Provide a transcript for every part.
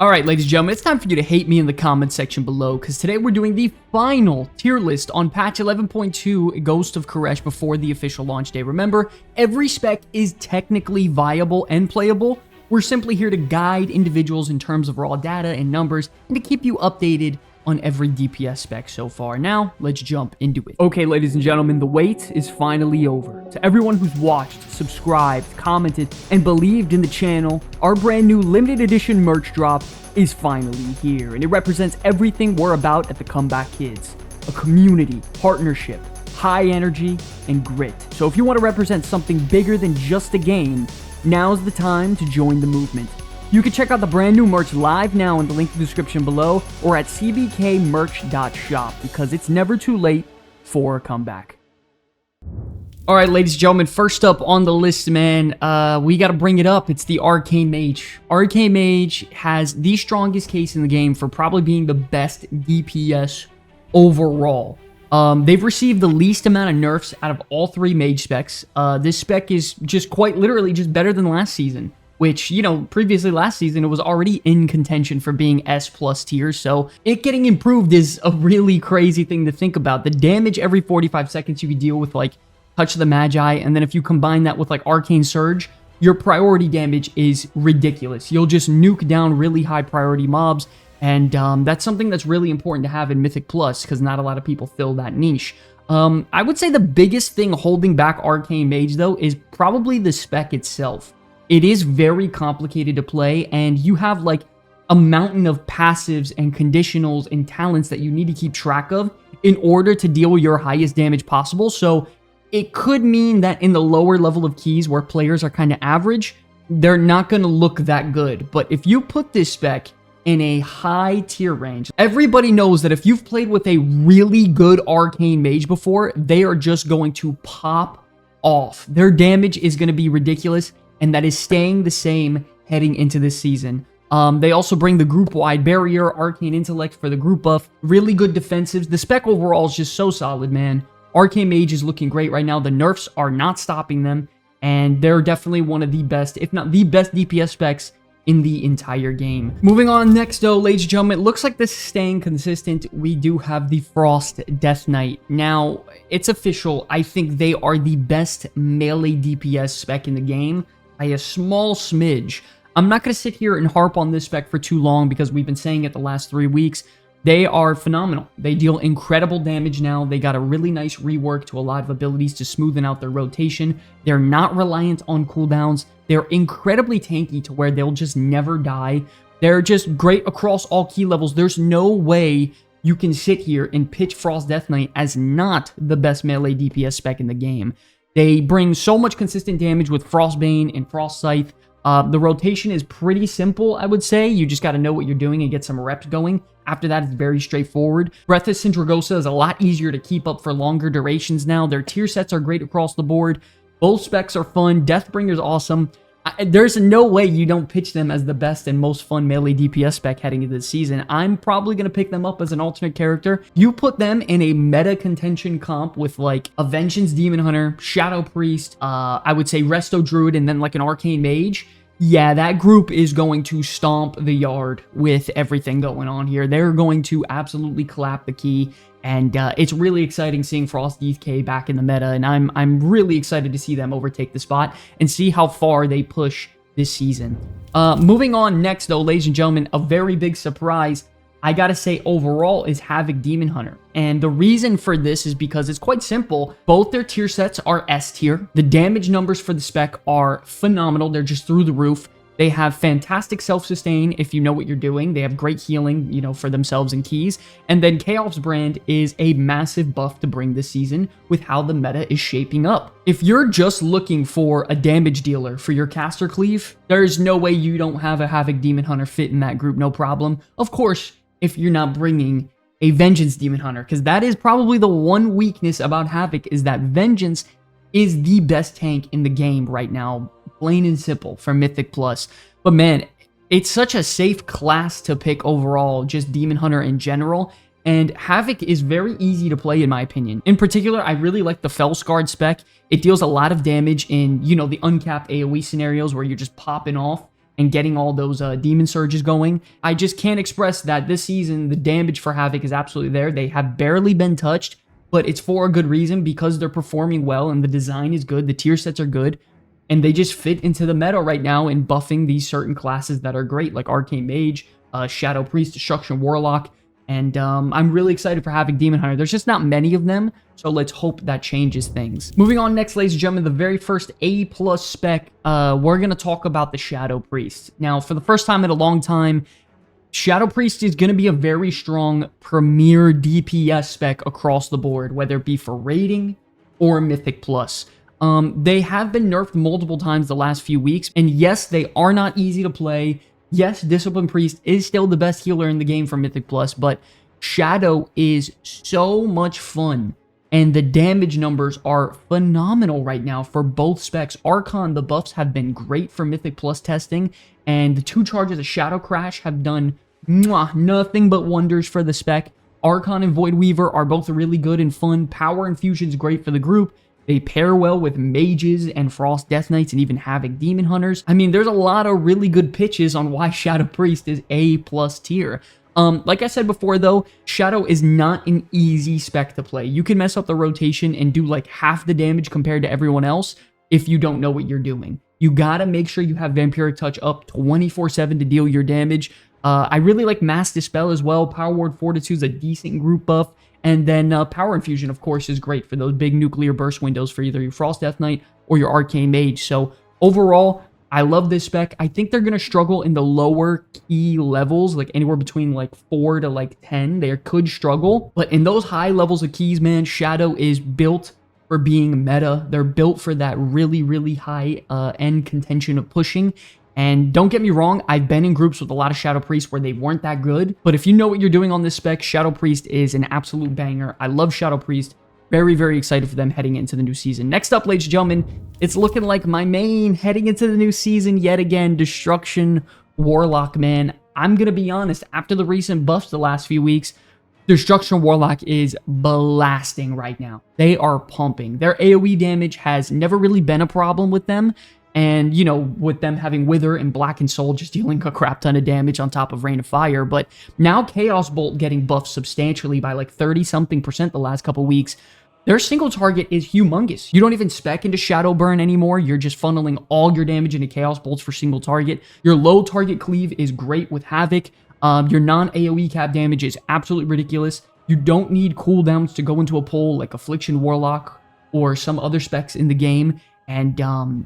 Alright, ladies and gentlemen, it's time for you to hate me in the comment section below, because today we're doing the final tier list on patch 11.2 Ghost of Koresh before the official launch day. Remember, every spec is technically viable and playable. We're simply here to guide individuals in terms of raw data and numbers, and to keep you updated on every DPS spec so far. Now, let's jump into it. Okay, ladies and gentlemen, the wait is finally over. To everyone who's watched, subscribed, commented, and believed in the channel, our brand new limited edition merch drop is finally here, and it represents everything we're about at the Comeback Kids. A community, partnership, high energy, and grit. So if you want to represent something bigger than just a game, now's the time to join the movement. You can check out the brand new merch live now in the link in the description below or at cbkmerch.shop, because it's never too late for a comeback. Alright, ladies and gentlemen, first up on the list, man, we gotta bring it up. It's the Arcane Mage. Arcane Mage has the strongest case in the game for probably being the best DPS overall. They've received the least amount of nerfs out of all three mage specs. This spec is just quite literally just better than last season, which, you know, previously last season, it was already in contention for being S+ tier, so it getting improved is a really crazy thing to think about. The damage every 45 seconds you can deal with, like, Touch of the Magi, and then if you combine that with, like, Arcane Surge, your priority damage is ridiculous. You'll just nuke down really high priority mobs, and that's something that's really important to have in Mythic+, because not a lot of people fill that niche. I would say the biggest thing holding back Arcane Mage, though, is probably the spec itself. It is very complicated to play, and you have, like, a mountain of passives and conditionals and talents that you need to keep track of in order to deal your highest damage possible. So it could mean that in the lower level of keys where players are kind of average, they're not going to look that good. But if you put this spec in a high tier range, everybody knows that if you've played with a really good Arcane Mage before, they are just going to pop off. Their damage is going to be ridiculous, and that is staying the same heading into this season. They also bring the group-wide barrier, Arcane Intellect for the group buff, really good defensives. The spec overall is just so solid, man. Arcane Mage is looking great right now. The nerfs are not stopping them, and they're definitely one of the best, if not the best DPS specs in the entire game. Moving on next, though, ladies and gentlemen, it looks like this is staying consistent. We do have the Frost Death Knight. Now, it's official. I think they are the best melee DPS spec in the game by a small smidge. I'm not going to sit here and harp on this spec for too long because we've been saying it the last 3 weeks. They are phenomenal. They deal incredible damage now. They got a really nice rework to a lot of abilities to smoothen out their rotation. They're not reliant on cooldowns. They're incredibly tanky to where they'll just never die. They're just great across all key levels. There's no way you can sit here and pitch Frost Death Knight as not the best melee DPS spec in the game. They bring so much consistent damage with Frostbane and Frost Scythe. The rotation is pretty simple, I would say. You just got to know what you're doing and get some reps going. After that, it's very straightforward. Breathless Sindragosa is a lot easier to keep up for longer durations now. Their tier sets are great across the board. Both specs are fun. Deathbringer's awesome. There's no way you don't pitch them as the best and most fun melee DPS spec heading into the season. I'm probably going to pick them up as an alternate character. You put them in a meta contention comp with, like, a Vengeance Demon Hunter, Shadow Priest, I would say Resto Druid, and then, like, an Arcane Mage. Yeah, that group is going to stomp the yard with everything going on here. They're going to absolutely clap the key, and it's really exciting seeing Frost DK back in the meta, and I'm really excited to see them overtake the spot and see how far they push this season. Moving on next, though, ladies and gentlemen, a very big surprise, I gotta say, overall, is Havoc Demon Hunter. And the reason for this is because it's quite simple. Both their tier sets are S tier. The damage numbers for the spec are phenomenal. They're just through the roof. They have fantastic self-sustain if you know what you're doing. They have great healing, you know, for themselves and keys. And then Chaos Brand is a massive buff to bring this season with how the meta is shaping up. If you're just looking for a damage dealer for your caster cleave, there's no way you don't have a Havoc Demon Hunter fit in that group, no problem. Of course, if you're not bringing a Vengeance Demon Hunter, because that is probably the one weakness about Havoc, is that Vengeance is the best tank in the game right now, plain and simple, for Mythic+. But man, it's such a safe class to pick overall, just Demon Hunter in general, and Havoc is very easy to play in my opinion. In particular, I really like the Felscarred spec. It deals a lot of damage in, you know, the uncapped AoE scenarios where you're just popping off and getting all those demon surges going. I just can't express that this season, the damage for Havoc is absolutely there. They have barely been touched, but it's for a good reason because they're performing well and the design is good, the tier sets are good, and they just fit into the meta right now in buffing these certain classes that are great, like Arcane Mage, Shadow Priest, Destruction Warlock, and I'm really excited for Havoc Demon Hunter. There's just not many of them, so let's hope that changes things. Moving on next, ladies and gentlemen, the very first A+ spec, we're going to talk about the Shadow Priest. Now, for the first time in a long time, Shadow Priest is going to be a very strong premier DPS spec across the board, whether it be for raiding or Mythic Plus. They have been nerfed multiple times the last few weeks, and yes, they are not easy to play. Yes, Discipline Priest is still the best healer in the game for Mythic Plus, but Shadow is so much fun, and the damage numbers are phenomenal right now for both specs. Archon, the buffs have been great for Mythic Plus testing, and the 2 charges of Shadow Crash have done nothing but wonders for the spec. Archon and Void Weaver are both really good and fun. Power Infusion is great for the group. They pair well with mages and Frost Death Knights and even Havoc Demon Hunters. I mean, there's a lot of really good pitches on why Shadow Priest is A+ tier. Like I said before, though, Shadow is not an easy spec to play. You can mess up the rotation and do like half the damage compared to everyone else if you don't know what you're doing. You gotta make sure you have Vampiric Touch up 24/7 to deal your damage. I really like Mass Dispel as well. Power Ward Fortitude is a decent group buff. And then Power Infusion, of course, is great for those big nuclear burst windows for either your Frost Death Knight or your Arcane Mage. So overall, I love this spec. I think they're going to struggle in the lower key levels, like anywhere between like 4 to like 10. They could struggle. But in those high levels of keys, man, Shadow is built for being meta. They're built for that really, really high end contention of pushing. And don't get me wrong, I've been in groups with a lot of Shadow Priests where they weren't that good. But if you know what you're doing on this spec, Shadow Priest is an absolute banger. I love Shadow Priest. Very, very excited for them heading into the new season. Next up, ladies and gentlemen, it's looking like my main heading into the new season yet again, Destruction Warlock, man. I'm going to be honest, after the recent buffs the last few weeks, Destruction Warlock is blasting right now. They are pumping. Their AoE damage has never really been a problem with them. And, you know, with them having Wither and Blackened Soul just dealing a crap ton of damage on top of Rain of Fire. But now Chaos Bolt getting buffed substantially by like 30-something% the last couple weeks. Their single target is humongous. You don't even spec into Shadow Burn anymore. You're just funneling all your damage into Chaos Bolts for single target. Your low target cleave is great with Havoc. Your non-AoE cap damage is absolutely ridiculous. You don't need cooldowns to go into a pull like Affliction Warlock or some other specs in the game. And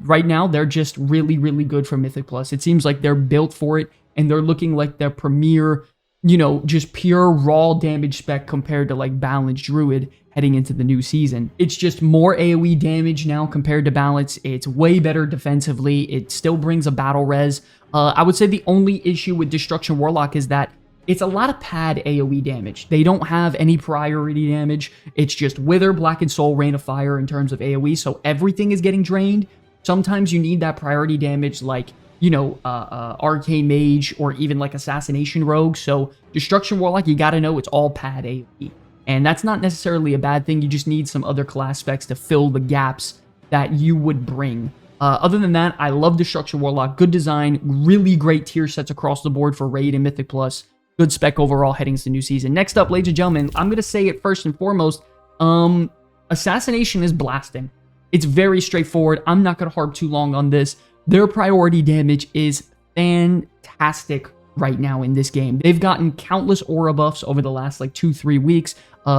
right now, they're just really, really good for Mythic Plus. It seems like they're built for it, and they're looking like their premier, you know, just pure raw damage spec compared to like Balanced Druid heading into the new season. It's just more AoE damage now compared to Balance. It's way better defensively. It still brings a battle res. I would say the only issue with Destruction Warlock is that it's a lot of pad AoE damage. They don't have any priority damage. It's just Wither, Blackened Soul, Rain of Fire in terms of AoE, so everything is getting drained. Sometimes you need that priority damage like, you know, Arcane Mage or even like Assassination Rogue. So Destruction Warlock, you gotta know it's all pad AoE. And that's not necessarily a bad thing. You just need some other class specs to fill the gaps that you would bring. Other than that, I love Destruction Warlock. Good design, really great tier sets across the board for Raid and Mythic Plus. Good spec overall heading into the new season. Next up, ladies and gentlemen, I'm going to say it first and foremost. Assassination is blasting. It's very straightforward. I'm not going to harp too long on this. Their priority damage is fantastic right now in this game. They've gotten countless aura buffs over the last like 2-3 weeks.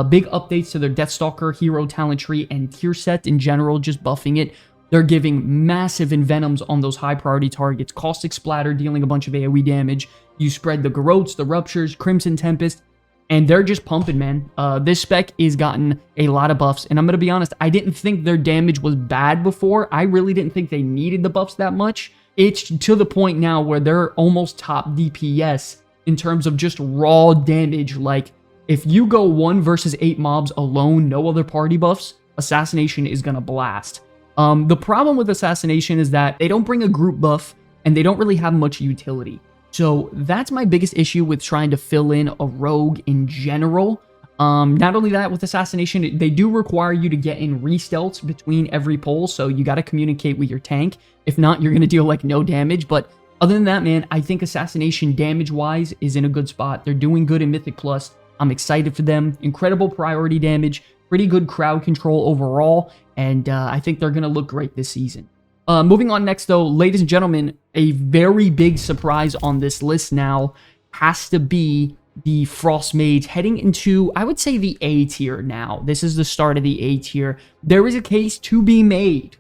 Big updates to their Deathstalker hero talent tree and tier set in general, just buffing it. They're giving massive envenoms on those high priority targets. Caustic Splatter dealing a bunch of AoE damage. You spread the Garrotes, the Ruptures, Crimson Tempest, and they're just pumping, man. This spec is gotten a lot of buffs, and I'm going to be honest, I didn't think their damage was bad before. I really didn't think they needed the buffs that much. It's to the point now where they're almost top DPS in terms of just raw damage. Like, if you go 1 versus 8 mobs alone, no other party buffs, Assassination is going to blast. The problem with Assassination is that they don't bring a group buff, and they don't really have much utility. So that's my biggest issue with trying to fill in a rogue in general. Not only that, with Assassination, they do require you to get in re-stealths between every pull, so you got to communicate with your tank. If not, you're going to deal like no damage, but Other than that, man, I think Assassination damage-wise is in a good spot. They're doing good in Mythic Plus. I'm excited for them. Incredible priority damage, pretty good crowd control overall, and I think they're going to look great this season. Moving on next, though, ladies and gentlemen, a very big surprise on this list now has to be the Frost Mage heading into, I would say, the A tier now. This is the start of the A tier. There is a case to be made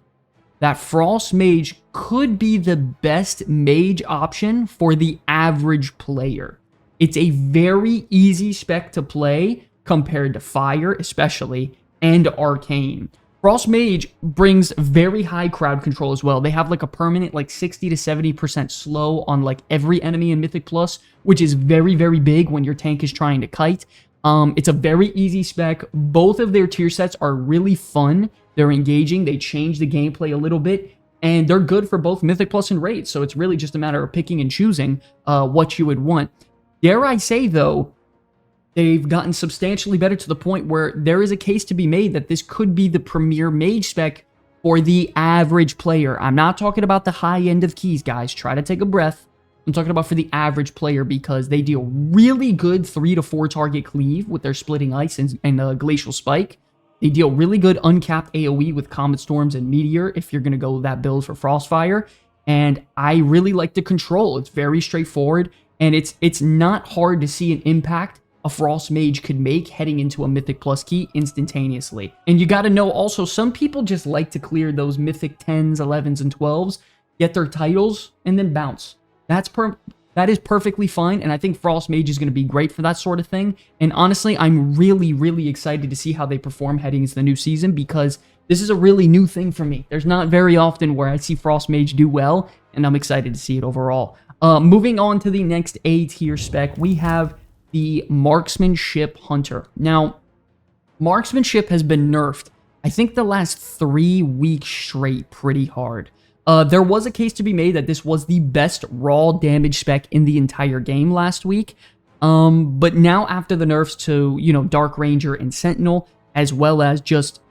that Frost Mage could be the best mage option for the average player. It's a very easy spec to play compared to Fire, especially, and Arcane. Frost Mage brings very high crowd control as well. They have like a permanent like 60 to 70% slow on like every enemy in Mythic Plus, which is very, very big when your tank is trying to kite. It's a very easy spec. Both of their tier sets are really fun. They're engaging. They change the gameplay a little bit, and they're good for both Mythic Plus and Raid. So it's really just a matter of picking and choosing what you would want. Dare I say, though, they've gotten substantially better to the point where there is a case to be made that this could be the premier mage spec for the average player. I'm not talking about the high end of keys, guys. Try to take a breath. I'm talking about for the average player because they deal really good 3 to 4 target cleave with their Splitting Ice and Glacial Spike. They deal really good uncapped AoE with Comet Storms and Meteor if you're going to go that build for Frostfire. And I really like the control. It's very straightforward, and it's not hard to see an impact a Frost Mage could make heading into a Mythic Plus key instantaneously. And you got to know also, some people just like to clear those Mythic 10s, 11s, and 12s, get their titles, and then bounce. That is perfectly fine, and I think Frost Mage is going to be great for that sort of thing. And honestly, I'm really, really excited to see how they perform heading into the new season because this is a really new thing for me. There's not very often where I see Frost Mage do well, and I'm excited to see it overall. Moving on to the next A tier spec, we have the Marksmanship Hunter. Now, Marksmanship has been nerfed, I think, the last 3 weeks straight pretty hard. There was a case to be made that this was the best raw damage spec in the entire game last week. But now after the nerfs to, Dark Ranger and Sentinel, as well as just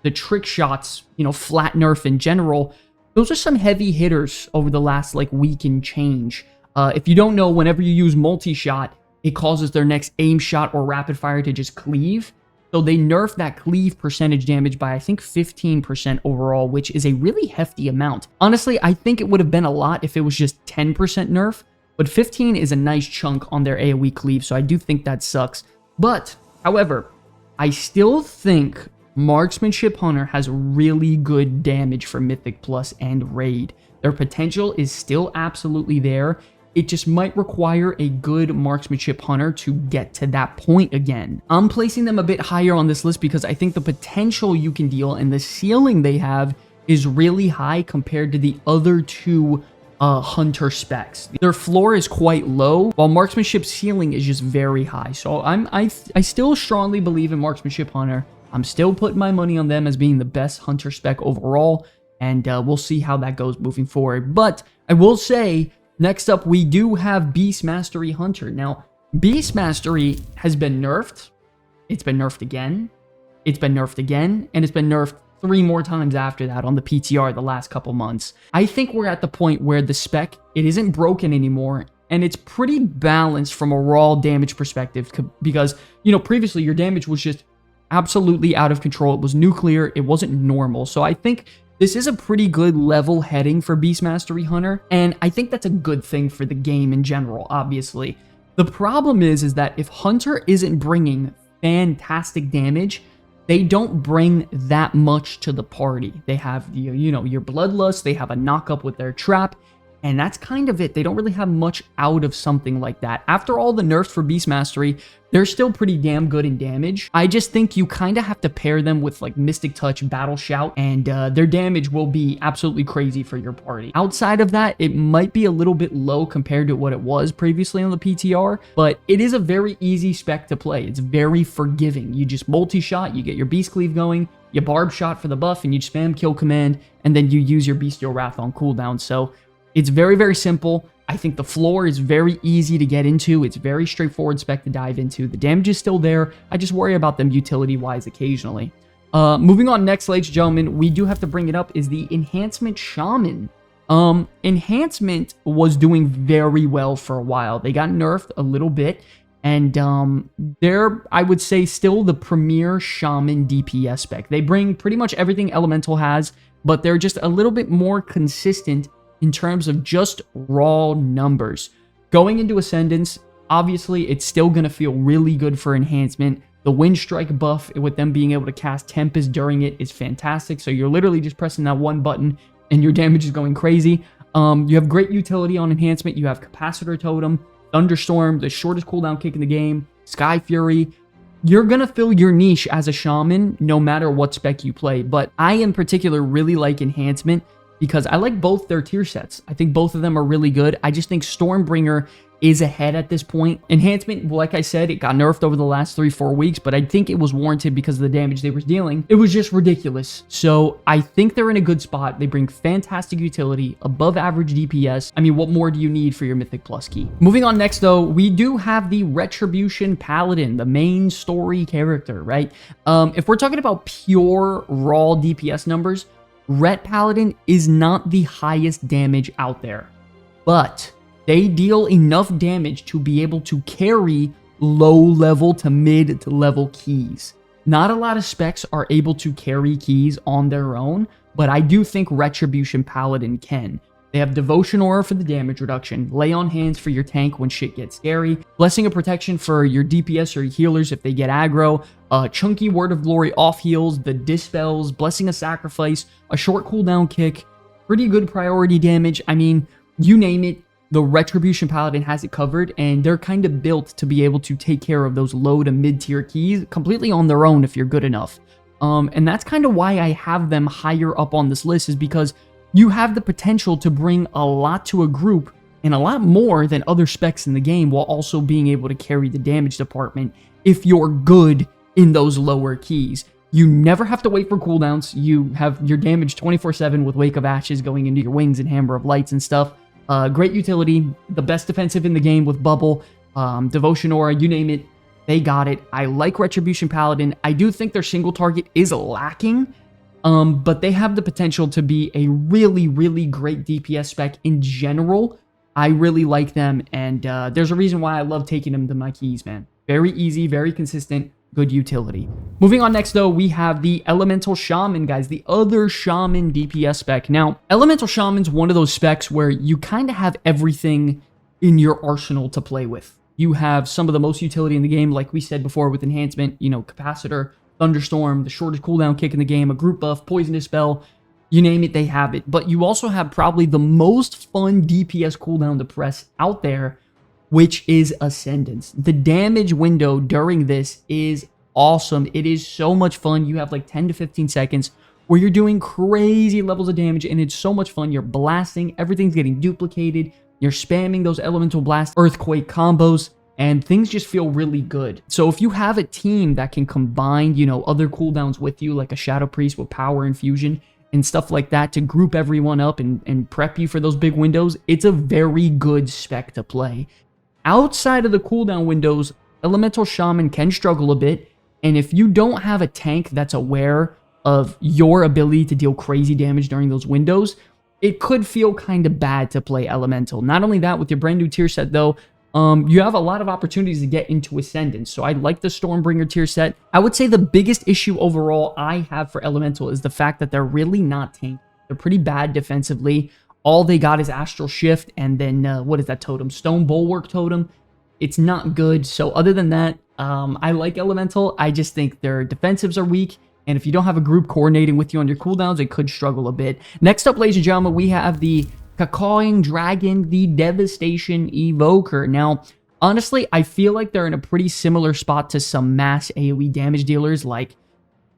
the trick shots, flat nerf in general, those are some heavy hitters over the last, week and change. If you don't know, whenever you use multi-shot, it causes their next aim shot or rapid fire to just cleave. So they nerfed that cleave percentage damage by, I think, 15% overall, which is a really hefty amount. Honestly, I think it would have been a lot if it was just 10% nerf, but 15 is a nice chunk on their AoE cleave, so I do think that sucks. But, however, I still think Marksmanship Hunter has really good damage for Mythic Plus and Raid. Their potential is still absolutely there. It just might require a good Marksmanship Hunter to get to that point again. I'm placing them a bit higher on this list because I think the potential you can deal and the ceiling they have is really high compared to the other two Hunter specs. Their floor is quite low, while Marksmanship's ceiling is just very high. So I still strongly believe in Marksmanship Hunter. I'm still putting my money on them as being the best Hunter spec overall, and we'll see how that goes moving forward. But I will say, next up, we do have Beast Mastery Hunter. Now, Beast Mastery has been nerfed. It's been nerfed again. It's been nerfed again. And it's been nerfed 3 more times after that on the PTR the last couple months. I think we're at the point where the spec, it isn't broken anymore. And it's pretty balanced from a raw damage perspective. Because, previously your damage was just absolutely out of control. It was nuclear. It wasn't normal. So I think this is a pretty good level heading for Beast Mastery Hunter, and I think that's a good thing for the game in general, obviously. The problem is that if Hunter isn't bringing fantastic damage, they don't bring that much to the party. They have, your Bloodlust, they have a knock-up with their Trap, and that's kind of it. They don't really have much out of something like that. After all the nerfs for Beast Mastery, they're still pretty damn good in damage. I just think you kind of have to pair them with Mystic Touch, Battle Shout, and their damage will be absolutely crazy for your party. Outside of that, it might be a little bit low compared to what it was previously on the PTR, but it is a very easy spec to play. It's very forgiving. You just multi-shot, you get your Beast Cleave going, you Barb Shot for the buff, and you spam Kill Command, and then you use your Bestial Wrath on cooldown. So it's very, very simple. I think the floor is very easy to get into. It's very straightforward spec to dive into. The damage is still there. I just worry about them utility-wise occasionally. Moving on next, ladies and gentlemen, we do have to bring it up, is the Enhancement Shaman. Enhancement was doing very well for a while. They got nerfed a little bit, and they're, I would say, still the premier Shaman DPS spec. They bring pretty much everything Elemental has, but they're just a little bit more consistent in terms of just raw numbers. Going into Ascendance, obviously, it's still going to feel really good for Enhancement. The Wind Strike buff, with them being able to cast Tempest during it, is fantastic. So you're literally just pressing that one button, and your damage is going crazy. You have great utility on Enhancement. You have Capacitor Totem, Thunderstorm, the shortest cooldown kick in the game, Sky Fury. You're going to fill your niche as a Shaman no matter what spec you play. But I, in particular, really like Enhancement because I like both their tier sets. I think both of them are really good. I just think Stormbringer is ahead at this point. Enhancement, like I said, it got nerfed over the last 3-4 weeks, but I think it was warranted because of the damage they were dealing. It was just ridiculous. So I think they're in a good spot. They bring fantastic utility, above average DPS. I mean, what more do you need for your Mythic Plus key? Moving on next, though, we do have the Retribution Paladin, the main story character, right? If we're talking about pure raw DPS numbers, Ret Paladin is not the highest damage out there, but they deal enough damage to be able to carry low-level to mid-level keys. Not a lot of specs are able to carry keys on their own, but I do think Retribution Paladin can. They have Devotion Aura for the damage reduction, Lay on Hands for your tank when shit gets scary, Blessing of Protection for your DPS or your healers if they get aggro, Chunky Word of Glory off heals, the Dispels, Blessing of Sacrifice, a short cooldown kick, pretty good priority damage. I mean, you name it, the Retribution Paladin has it covered, and they're kind of built to be able to take care of those low to mid-tier keys completely on their own if you're good enough. And that's kind of why I have them higher up on this list, is because you have the potential to bring a lot to a group and a lot more than other specs in the game while also being able to carry the damage department if you're good in those lower keys. You never have to wait for cooldowns. You have your damage 24/7 with Wake of Ashes going into your Wings and Hammer of Lights and stuff. Great utility, the best defensive in the game with Bubble, Devotion Aura, you name it, they got it. I like Retribution Paladin. I do think their single target is lacking, but they have the potential to be a really, really great DPS spec in general. I really like them, and there's a reason why I love taking them to my keys, man. Very easy, very consistent, good utility. Moving on next, though, we have the Elemental Shaman, guys, the other Shaman DPS spec. Now, Elemental Shaman's one of those specs where you kind of have everything in your arsenal to play with. You have some of the most utility in the game, like we said before with Enhancement, you know, Capacitor, Thunderstorm, the shortest cooldown kick in the game, a group buff, Poisonous Spell, you name it, they have it. But you also have probably the most fun DPS cooldown to press out there, which is Ascendance. The damage window during this is awesome. It is so much fun. You have like 10 to 15 seconds where you're doing crazy levels of damage, and it's so much fun. You're blasting, everything's getting duplicated, you're spamming those Elemental Blast Earthquake combos, and things just feel really good. So if you have a team that can combine, you know, other cooldowns with you, like a Shadow Priest with Power Infusion and stuff like that, to group everyone up and prep you for those big windows, it's a very good spec to play. Outside of the cooldown windows, Elemental Shaman can struggle a bit, and if you don't have a tank that's aware of your ability to deal crazy damage during those windows, it could feel kind of bad to play Elemental. Not only that, with your brand new tier set, though, you have a lot of opportunities to get into Ascendance. So I like the Stormbringer tier set. I would say the biggest issue overall I have for Elemental is the fact that they're really not tanked. They're pretty bad defensively. All they got is Astral Shift, and then, what is that totem? Stone Bulwark totem. It's not good. So other than that, I like Elemental. I just think their defensives are weak, and if you don't have a group coordinating with you on your cooldowns, it could struggle a bit. Next up, ladies and gentlemen, we have the Cawing Dragon, the Devastation Evoker. Now, honestly, I feel like they're in a pretty similar spot to some mass AoE damage dealers like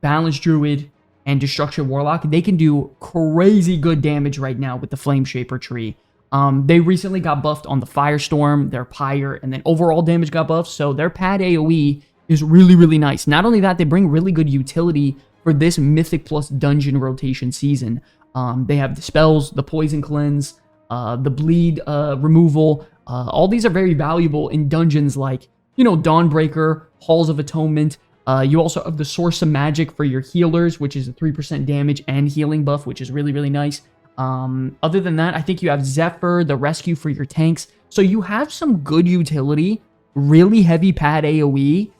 Balanced Druid and Destruction Warlock. They can do crazy good damage right now with the Flame Shaper tree. They recently got buffed on the Firestorm, their Pyre, and then overall damage got buffed, so their pad AoE is really, really nice. Not only that, they bring really good utility for this Mythic plus dungeon rotation season. They have the spells, the Poison Cleanse, the Bleed removal. All these are very valuable in dungeons like, you know, Dawnbreaker, Halls of Atonement. You also have the Source of Magic for your healers, which is a 3% damage and healing buff, which is really, really nice. Other than that, I think you have Zephyr, the rescue for your tanks. So you have some good utility, really heavy pad AoE,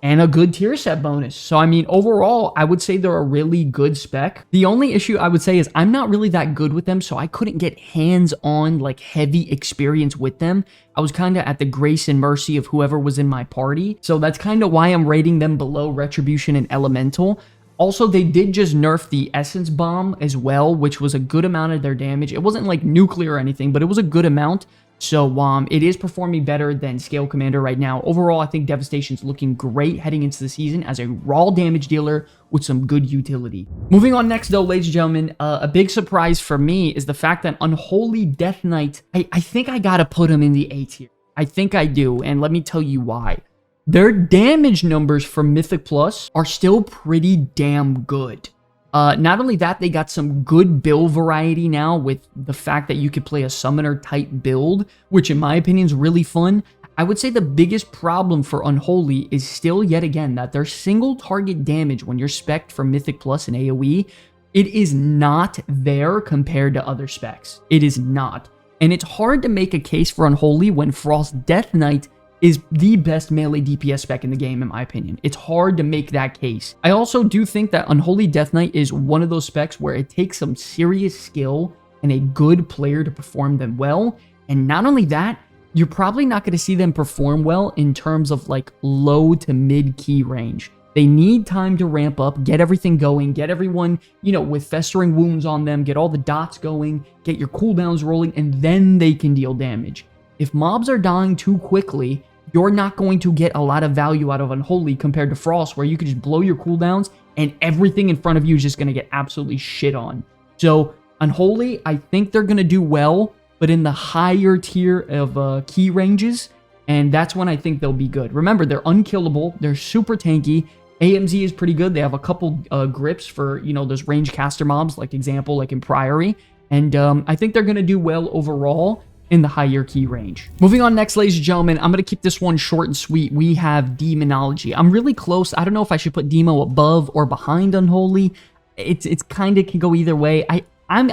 and a good tier set bonus. So, I mean, overall, I would say they're a really good spec. The only issue I would say is I'm not really that good with them, so I couldn't get hands-on, like, heavy experience with them. I was kind of at the grace and mercy of whoever was in my party. So that's kind of why I'm rating them below Retribution and Elemental. Also, they did just nerf the Essence Bomb as well, which was a good amount of their damage. It wasn't, like, nuclear or anything, but it was a good amount. So, it is performing better than Scale Commander right now. Overall, I think Devastation's looking great heading into the season as a raw damage dealer with some good utility. Moving on next, though, ladies and gentlemen, a big surprise for me is the fact that Unholy Death Knight, I think I gotta put him in the A tier. I think I do, and let me tell you why. Their damage numbers for Mythic Plus are still pretty damn good. Not only that, they got some good build variety now with the fact that you could play a summoner type build, which in my opinion is really fun. I would say the biggest problem for Unholy is still yet again that their single target damage when you're spec'd for Mythic Plus and AoE, it is not there compared to other specs. It is not. And it's hard to make a case for Unholy when Frost Death Knight is the best melee DPS spec in the game, in my opinion. It's hard to make that case. I also do think that Unholy Death Knight is one of those specs where it takes some serious skill and a good player to perform them well. And not only that, you're probably not going to see them perform well in terms of like low to mid key range. They need time to ramp up, get everything going, get everyone, you know, with festering wounds on them, get all the dots going, get your cooldowns rolling, and then they can deal damage. If mobs are dying too quickly, you're not going to get a lot of value out of Unholy compared to Frost, where you can just blow your cooldowns and everything in front of you is just going to get absolutely shit on. So, Unholy, I think they're going to do well, but in the higher tier of key ranges, and that's when I think they'll be good. Remember, they're unkillable, they're super tanky, AMZ is pretty good, they have a couple grips for, you know, those range caster mobs, like example, like in Priory, and I think they're going to do well overall in the higher key range. Moving on next, ladies and gentlemen, I'm going to keep this one short and sweet. We have Demonology. I'm really close. I don't know if I should put Demo above or behind Unholy. It's kind of can go either way. I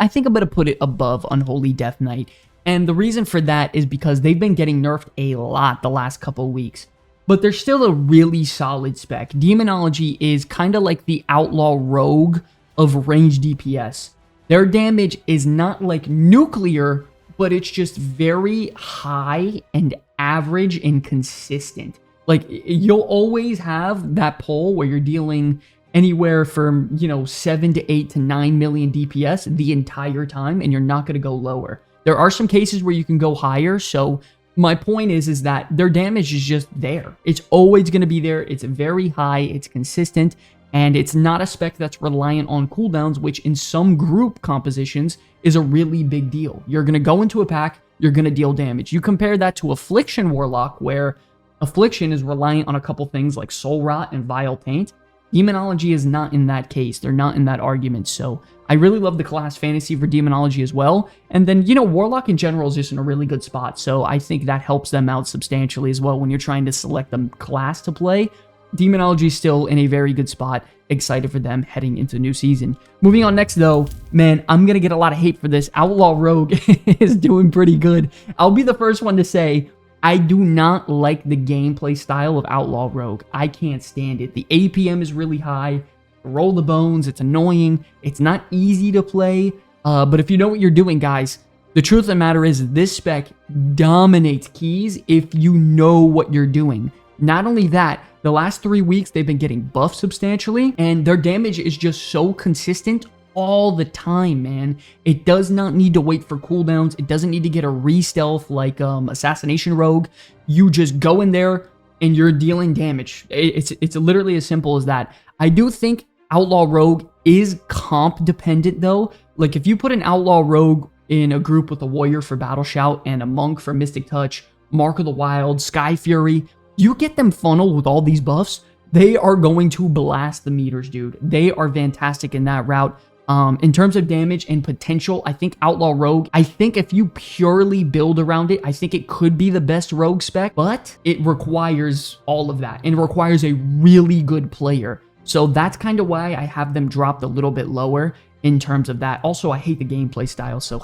think I'm going to put it above Unholy Death Knight. And the reason for that is because they've been getting nerfed a lot the last couple weeks. But they're still a really solid spec. Demonology is kind of like the Outlaw Rogue of range DPS. Their damage is not like nuclear, but it's just very high and average and consistent. Like, you'll always have that pull where you're dealing anywhere from, you know, 7 to 8 to 9 million DPS the entire time, and you're not going to go lower. There are some cases where you can go higher, so my point is that their damage is just there. It's always going to be there. It's very high. It's consistent. And it's not a spec that's reliant on cooldowns, which in some group compositions is a really big deal. You're going to go into a pack, you're going to deal damage. You compare that to Affliction Warlock, where Affliction is reliant on a couple things like Soul Rot and Vile Taint. Demonology is not in that case. They're not in that argument. So I really love the class fantasy for Demonology as well. And then, you know, Warlock in general is just in a really good spot. So I think that helps them out substantially as well when you're trying to select the class to play. Demonology is still in a very good spot. Excited for them heading into the new season. Moving on next, though, man, I'm going to get a lot of hate for this. Outlaw Rogue is doing pretty good. I'll be the first one to say I do not like the gameplay style of Outlaw Rogue. I can't stand it. The APM is really high. Roll the bones. It's annoying. It's not easy to play. But if you know what you're doing, guys, the truth of the matter is this spec dominates keys if you know what you're doing. Not only that, the last 3 weeks, they've been getting buffed substantially, and their damage is just so consistent all the time, man. It does not need to wait for cooldowns. It doesn't need to get a re-stealth like Assassination Rogue. You just go in there, and you're dealing damage. It's literally as simple as that. I do think Outlaw Rogue is comp dependent, though. Like, if you put an Outlaw Rogue in a group with a Warrior for Battle Shout and a Monk for Mystic Touch, Mark of the Wild, Sky Fury, you get them funneled with all these buffs, they are going to blast the meters, dude. They are fantastic in that route. In terms of damage and potential, I think Outlaw Rogue, I think if you purely build around it, I think it could be the best Rogue spec, but it requires all of that, and it requires a really good player. So that's kind of why I have them dropped a little bit lower. in terms of that. Also, I hate the gameplay style, so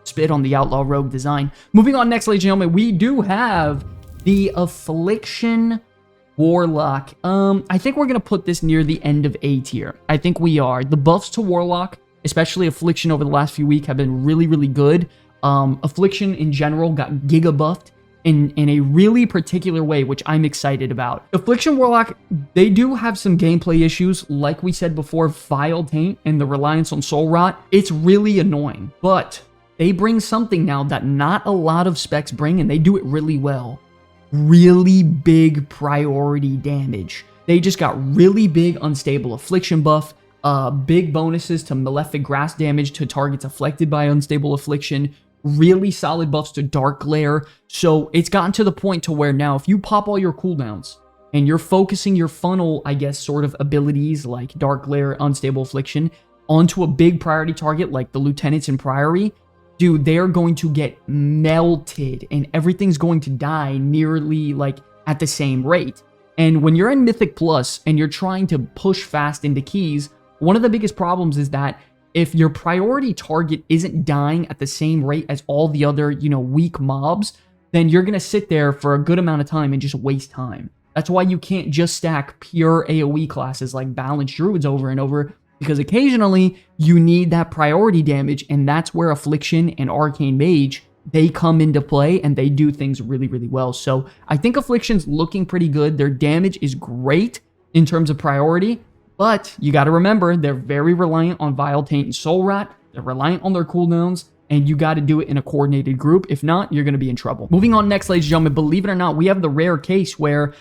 spit on the Outlaw Rogue design. Moving on next, ladies and gentlemen, we do have the Affliction Warlock. I think we're going to put this near the end of A tier. I think we are. The buffs to Warlock, especially Affliction over the last few weeks, have been really, really good. Affliction in general got giga buffed in a really particular way, which I'm excited about. Affliction Warlock, they do have some gameplay issues, like we said before, Vile Taint and the reliance on Soul Rot. It's really annoying, but they bring something now that not a lot of specs bring, and they do it really well. Really big priority damage. They just got really big unstable Affliction buff, big bonuses to Malefic Grass damage to targets afflicted by unstable Affliction, really solid buffs to Dark Glare. So it's gotten to the point to where now if you pop all your cooldowns and you're focusing your funnel, I guess, sort of abilities like Dark Glare, Unstable Affliction onto a big priority target like the Lieutenants in Priory, dude, they're going to get melted and everything's going to die nearly like at the same rate. And when you're in Mythic Plus and you're trying to push fast into keys, one of the biggest problems is that if your priority target isn't dying at the same rate as all the other, weak mobs, then you're going to sit there for a good amount of time and just waste time. That's why you can't just stack pure AoE classes like Balanced Druids over and over, because occasionally you need that priority damage, and that's where Affliction and Arcane Mage, they come into play and they do things really, really well. So I think Affliction's looking pretty good. Their damage is great in terms of priority, but you got to remember, they're very reliant on Vile Taint and Soul Rot. They're reliant on their cooldowns, and you got to do it in a coordinated group. If not, you're going to be in trouble. Moving on next, ladies and gentlemen, believe it or not, we have the rare case where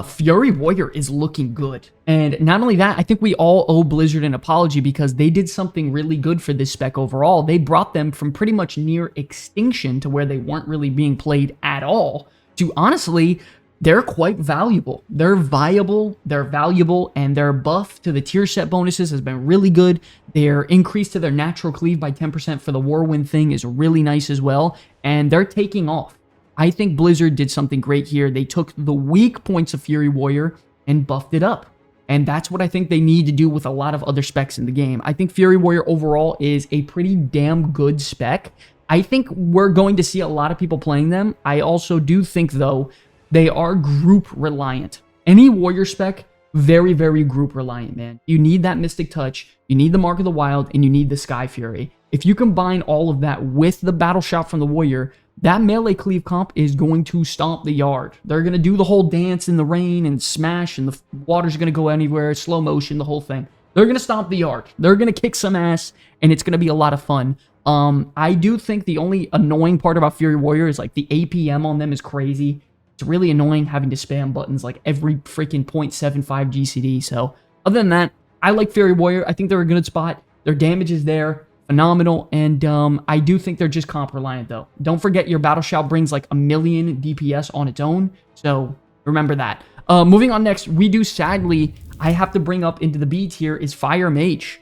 Fury Warrior is looking good. And not only that, I think we all owe Blizzard an apology because they did something really good for this spec overall. They brought them from pretty much near extinction to where they weren't really being played at all to honestly, they're quite valuable. They're viable, they're valuable, and their buff to the tier set bonuses has been really good. Their increase to their natural cleave by 10% for the Whirlwind thing is really nice as well, and they're taking off. I think Blizzard did something great here. They took the weak points of Fury Warrior and buffed it up. And that's what I think they need to do with a lot of other specs in the game. I think Fury Warrior overall is a pretty damn good spec. I think we're going to see a lot of people playing them. I also do think, though, they are group reliant. Any warrior spec, very, very group reliant, man. You need that Mystic Touch, you need the Mark of the Wild, and you need the Sky Fury. If you combine all of that with the Battle Shot from the Warrior, that melee cleave comp is going to stomp the yard. They're going to do the whole dance in the rain and smash, and the water's going to go anywhere, slow motion, the whole thing. They're going to stomp the yard. They're going to kick some ass, and it's going to be a lot of fun. I do think the only annoying part about Fury Warrior is like the APM on them is crazy. It's really annoying having to spam buttons like every freaking 0.75 GCD. So other than that, I like Fury Warrior. I think they're a good spot. Their damage is there. Phenomenal. And I do think they're just comp reliant though. Don't forget your Battle Shout brings like 1,000,000 DPS on its own. So remember that. Moving on next, we do sadly, I have to bring up into the B tier is Fire Mage.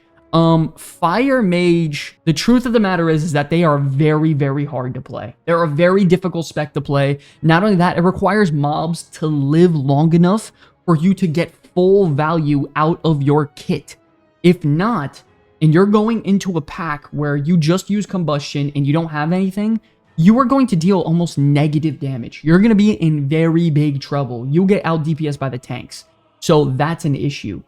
Fire Mage, the truth of the matter is that they are very, very hard to play. They're a very difficult spec to play. Not only that, it requires mobs to live long enough for you to get full value out of your kit. If not, and you're going into a pack where you just use combustion and you don't have anything, you are going to deal almost negative damage. You're going to be in very big trouble. You'll get out DPS by the tanks. So that's an issue.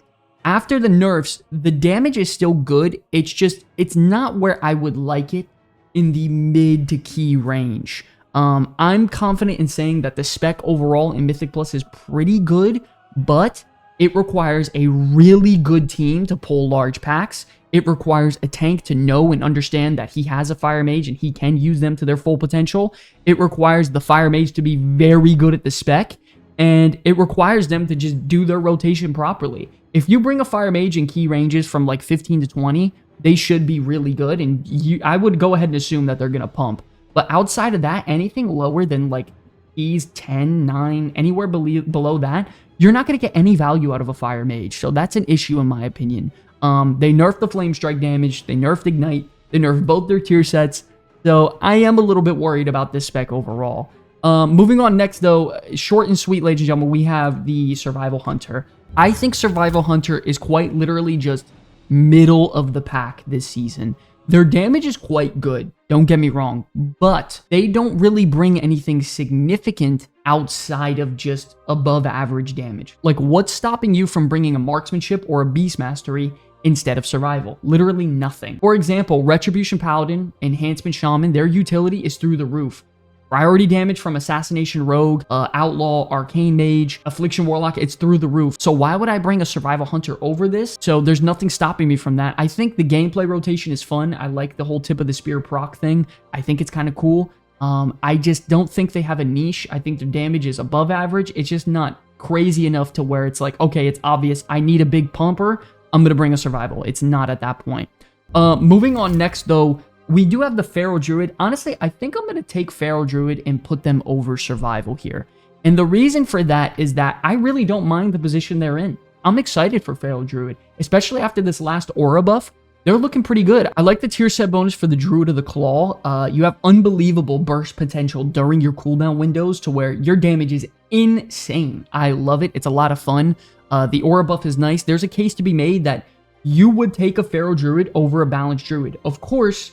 After the nerfs, the damage is still good. It's just, it's not where I would like it in the mid to key range. I'm confident in saying that the spec overall in Mythic Plus is pretty good, but it requires a really good team to pull large packs. It requires a tank to know and understand that he has a Fire Mage and he can use them to their full potential. It requires the Fire Mage to be very good at the spec, and it requires them to just do their rotation properly. If you bring a Fire Mage in key ranges from like 15 to 20, they should be really good, and I would go ahead and assume that they're going to pump. But outside of that, anything lower than like keys 10, 9, anywhere below that, you're not going to get any value out of a Fire Mage. So that's an issue in my opinion. They nerfed the Flame Strike damage, they nerfed Ignite, they nerfed both their tier sets. So I am a little bit worried about this spec overall. Moving on next though, short and sweet, ladies and gentlemen, we have the Survival Hunter. I think Survival Hunter is quite literally just middle of the pack this season. Their damage is quite good, don't get me wrong, but they don't really bring anything significant outside of just above average damage. Like, what's stopping you from bringing a marksmanship or a beast mastery instead of survival? Literally nothing. For example, Retribution Paladin, Enhancement Shaman, their utility is through the roof. Priority damage from Assassination Rogue, Outlaw, Arcane Mage, Affliction Warlock, it's through the roof. So why would I bring a Survival Hunter over this? So there's nothing stopping me from that. I think the gameplay rotation is fun. I like the whole tip of the spear proc thing. I think it's kind of cool. I just don't think they have a niche. I think their damage is above average. It's just not crazy enough to where it's like, okay, it's obvious. I need a big pumper. I'm going to bring a survival. It's not at that point. Moving on next, though, we do have the Feral Druid. Honestly, I think I'm going to take Feral Druid and put them over survival here. And the reason for that is that I really don't mind the position they're in. I'm excited for Feral Druid, especially after this last aura buff. They're looking pretty good. I like the tier set bonus for the Druid of the Claw. You have unbelievable burst potential during your cooldown windows to where your damage is insane. I love it. It's a lot of fun. The aura buff is nice. There's a case to be made that you would take a Feral Druid over a Balanced Druid. Of course,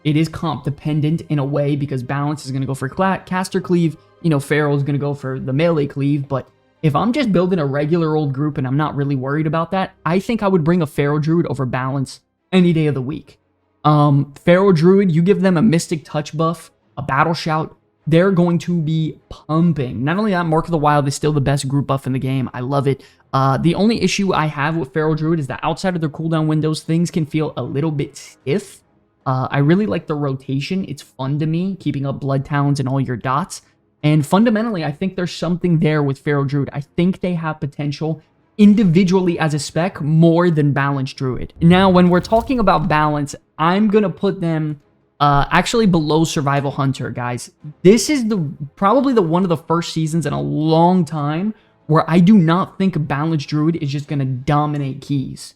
it is comp dependent in a way because Balance is going to go for caster cleave. You know, Feral is going to go for the melee cleave. But if I'm just building a regular old group and I'm not really worried about that, I think I would bring a Feral Druid over Balance any day of the week. Feral Druid, you give them a Mystic Touch buff, a Battle Shout, they're going to be pumping. Not only that, Mark of the Wild is still the best group buff in the game. I love it. The only issue I have with Feral Druid is that outside of their cooldown windows, things can feel a little bit stiff. I really like the rotation. It's fun to me, keeping up Blood Talons and all your dots. And fundamentally, I think there's something there with Feral Druid. I think they have potential individually as a spec more than Balanced Druid. Now, when we're talking about balance, I'm going to put them actually below Survival Hunter, guys. This is probably one of the first seasons in a long time where I do not think Balanced Druid is just going to dominate keys.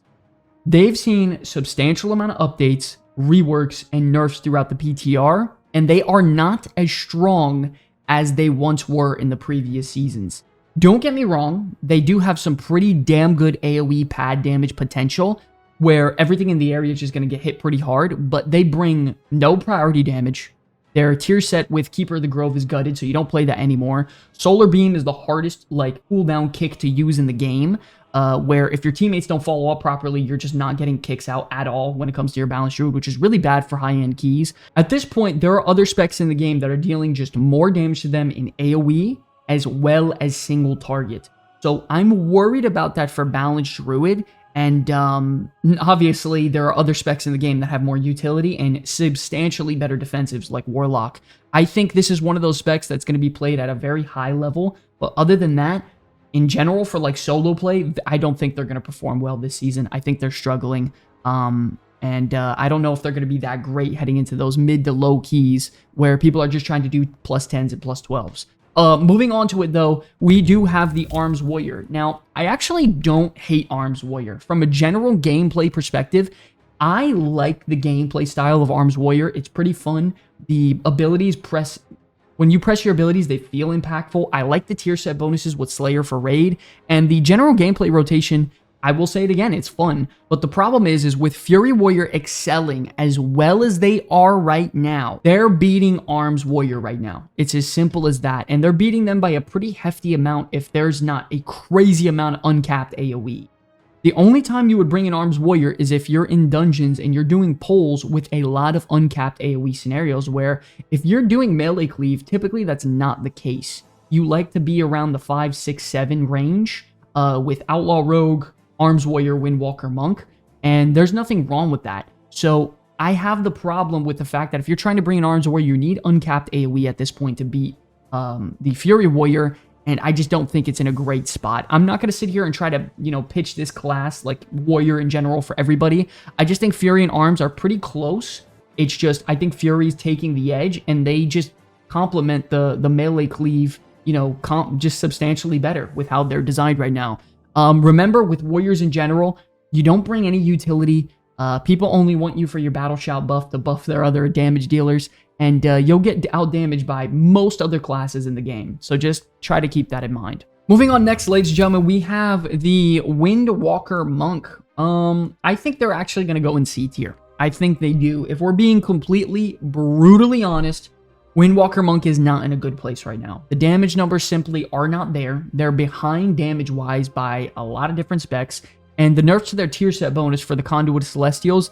They've seen substantial amount of updates, reworks, and nerfs throughout the PTR, and they are not as strong as they once were in the previous seasons. Don't get me wrong, they do have some pretty damn good AoE pad damage potential, where everything in the area is just going to get hit pretty hard, but they bring no priority damage. Their tier set with Keeper of the Grove is gutted, so you don't play that anymore. Solar Beam is the hardest, cooldown kick to use in the game, where if your teammates don't follow up properly, you're just not getting kicks out at all when it comes to your Balanced Druid, which is really bad for high-end keys. At this point, there are other specs in the game that are dealing just more damage to them in AoE, as well as single target. So I'm worried about that for Balanced Druid, and obviously there are other specs in the game that have more utility and substantially better defensives like Warlock. I think this is one of those specs that's going to be played at a very high level, but other than that, in general, for solo play, I don't think they're going to perform well this season. I think they're struggling, and I don't know if they're going to be that great heading into those mid to low keys where people are just trying to do +10s and +12s. Moving on to it, though, we do have the Arms Warrior. Now, I actually don't hate Arms Warrior. From a general gameplay perspective, I like the gameplay style of Arms Warrior. It's pretty fun. The abilities when you press your abilities, they feel impactful. I like the tier set bonuses with Slayer for Raid, and the general gameplay rotation, I will say it again, it's fun. But the problem is with Fury Warrior excelling as well as they are right now, they're beating Arms Warrior right now. It's as simple as that. And they're beating them by a pretty hefty amount if there's not a crazy amount of uncapped AoE. The only time you would bring an Arms Warrior is if you're in dungeons and you're doing polls with a lot of uncapped AoE scenarios, where if you're doing melee cleave, typically that's not the case. You like to be around the 5, 6, 7 range with Outlaw Rogue, Arms Warrior, Windwalker, Monk, and there's nothing wrong with that. So I have the problem with the fact that if you're trying to bring an Arms Warrior, you need uncapped AoE at this point to beat the Fury Warrior, and I just don't think it's in a great spot. I'm not going to sit here and try to, pitch this class like Warrior in general for everybody. I just think Fury and Arms are pretty close. It's just, I think Fury's taking the edge, and they just complement the melee cleave, just substantially better with how they're designed right now. Remember, with Warriors in general, you don't bring any utility. People only want you for your Battle Shout buff to buff their other damage dealers, and you'll get out-damaged by most other classes in the game. So just try to keep that in mind. Moving on next, ladies and gentlemen, we have the Windwalker Monk. I think they're actually going to go in C tier. I think they do. If we're being completely, brutally honest, Windwalker Monk is not in a good place right now. The damage numbers simply are not there. They're behind damage-wise by a lot of different specs, and the nerfs to their tier set bonus for the Conduit Celestials,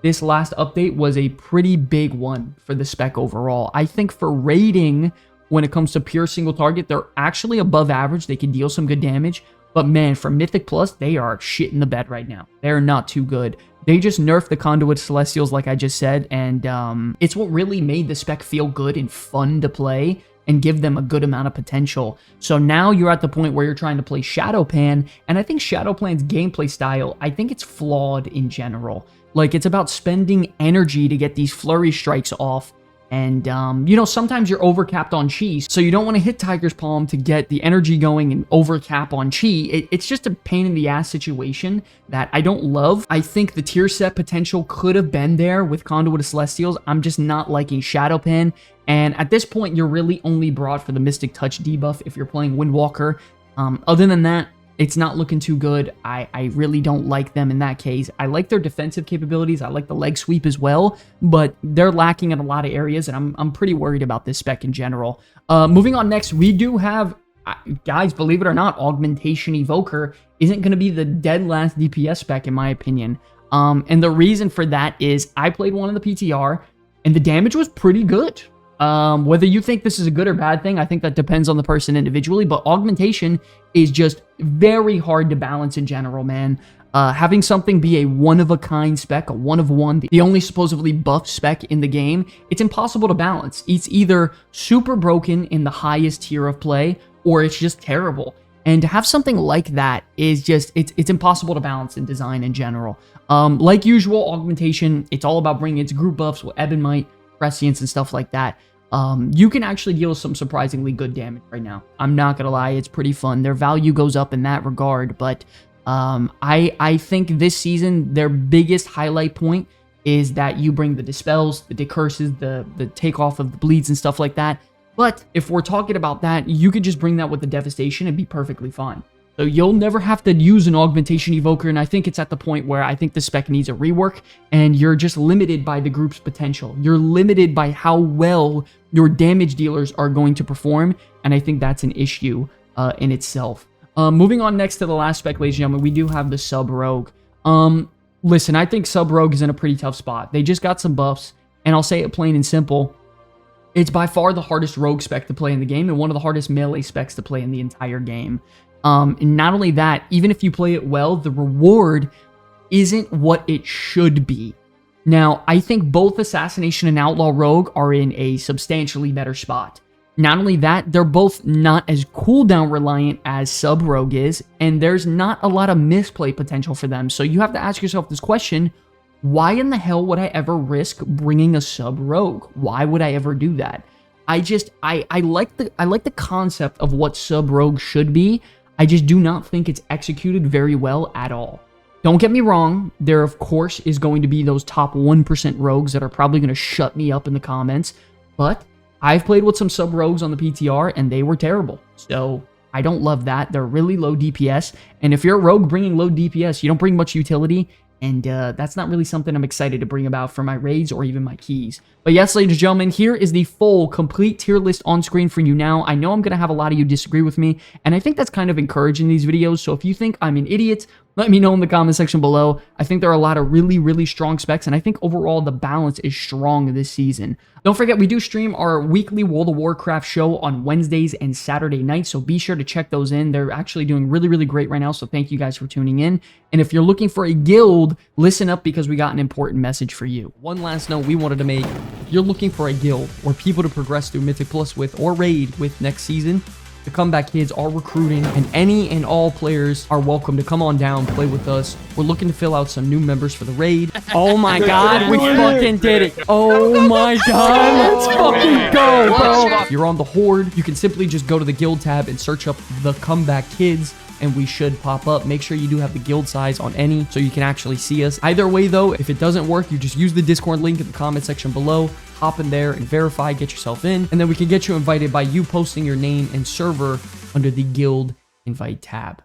this last update was a pretty big one for the spec overall. I think for raiding, when it comes to pure single target, they're actually above average. They can deal some good damage, but man, for Mythic Plus, they are shit in the bed right now. They're not too good. They just nerfed the Conduit Celestials, like I just said, and it's what really made the spec feel good and fun to play and give them a good amount of potential. So now you're at the point where you're trying to play Shadowpan, and I think Shadowpan's gameplay style, I think it's flawed in general. Like, it's about spending energy to get these flurry strikes off, and, you know, sometimes you're overcapped on chi, so you don't want to hit Tiger's Palm to get the energy going and overcap on chi. It's just a pain in the ass situation that I don't love. I think the tier set potential could have been there with Conduit of Celestials. I'm just not liking Shadowpan, and at this point, you're really only brought for the Mystic Touch debuff if you're playing Windwalker. Other than that, it's not looking too good. I really don't like them in that case. I like their defensive capabilities. I like the leg sweep as well, but they're lacking in a lot of areas, and I'm pretty worried about this spec in general. Moving on next, we do have, guys, believe it or not, Augmentation Evoker isn't going to be the dead last DPS spec, in my opinion. And the reason for that is I played one in the PTR, and the damage was pretty good. Whether you think this is a good or bad thing, I think that depends on the person individually, but Augmentation is just very hard to balance in general, man. Having something be a one-of-a-kind spec, a one-of-one, the only supposedly buff spec in the game, it's impossible to balance. It's either super broken in the highest tier of play, or it's just terrible. And to have something like that is just, it's impossible to balance in design in general. Like usual, Augmentation, it's all about bringing its group buffs with Ebb and Might, Prescience, and stuff like that. You can actually deal some surprisingly good damage right now. I'm not gonna lie, it's pretty fun. Their value goes up in that regard, but I think this season, their biggest highlight point is that you bring the Dispels, the Decurses, the takeoff of the Bleeds and stuff like that. But if we're talking about that, you could just bring that with the Devastation and be perfectly fine. So you'll never have to use an Augmentation Evoker, and I think it's at the point where I think the spec needs a rework, and you're just limited by the group's potential. You're limited by how well your damage dealers are going to perform, and I think that's an issue in itself. Moving on next to the last spec, ladies and gentlemen, we do have the Sub Rogue. Listen, I think Sub Rogue is in a pretty tough spot. They just got some buffs, and I'll say it plain and simple. It's by far the hardest Rogue spec to play in the game, and one of the hardest melee specs to play in the entire game. And not only that, even if you play it well, the reward isn't what it should be. Now, I think both Assassination and Outlaw Rogue are in a substantially better spot. Not only that, they're both not as cooldown reliant as Sub Rogue is, and there's not a lot of misplay potential for them. So you have to ask yourself this question: why in the hell would I ever risk bringing a Sub Rogue? Why would I ever do that? I like the concept of what Sub Rogue should be. I just do not think it's executed very well at all. Don't get me wrong, there of course is going to be those top 1% rogues that are probably going to shut me up in the comments, but I've played with some sub rogues on the PTR and they were terrible. So I don't love that. They're really low DPS, and if you're a rogue bringing low DPS, you don't bring much utility, and that's not really something I'm excited to bring about for my raids or even my keys. But yes, ladies and gentlemen, here is the full, complete tier list on screen for you now. I know I'm going to have a lot of you disagree with me, and I think that's kind of encouraging these videos. So if you think I'm an idiot, let me know in the comment section below. I think there are a lot of really, really strong specs, and I think overall the balance is strong this season. Don't forget, we do stream our weekly World of Warcraft show on Wednesdays and Saturday nights, so be sure to check those in. They're actually doing really, really great right now, so thank you guys for tuning in. And if you're looking for a guild, listen up because we got an important message for you. One last note we wanted to make: if you're looking for a guild or people to progress through Mythic Plus with or raid with next season, the Comeback Kids are recruiting, and any and all players are welcome to come on down, play with us. We're looking to fill out some new members for the raid. Oh my god, we fucking did it. Oh my god, let's fucking go, bro. If you're on the Horde, you can simply just go to the guild tab and search up the Comeback Kids, and we should pop up. Make sure you do have the guild size on any so you can actually see us. Either way though, if it doesn't work, you just use the Discord link in the comment section below. Hop in there and verify, get yourself in, and then we can get you invited by you posting your name and server under the guild invite tab.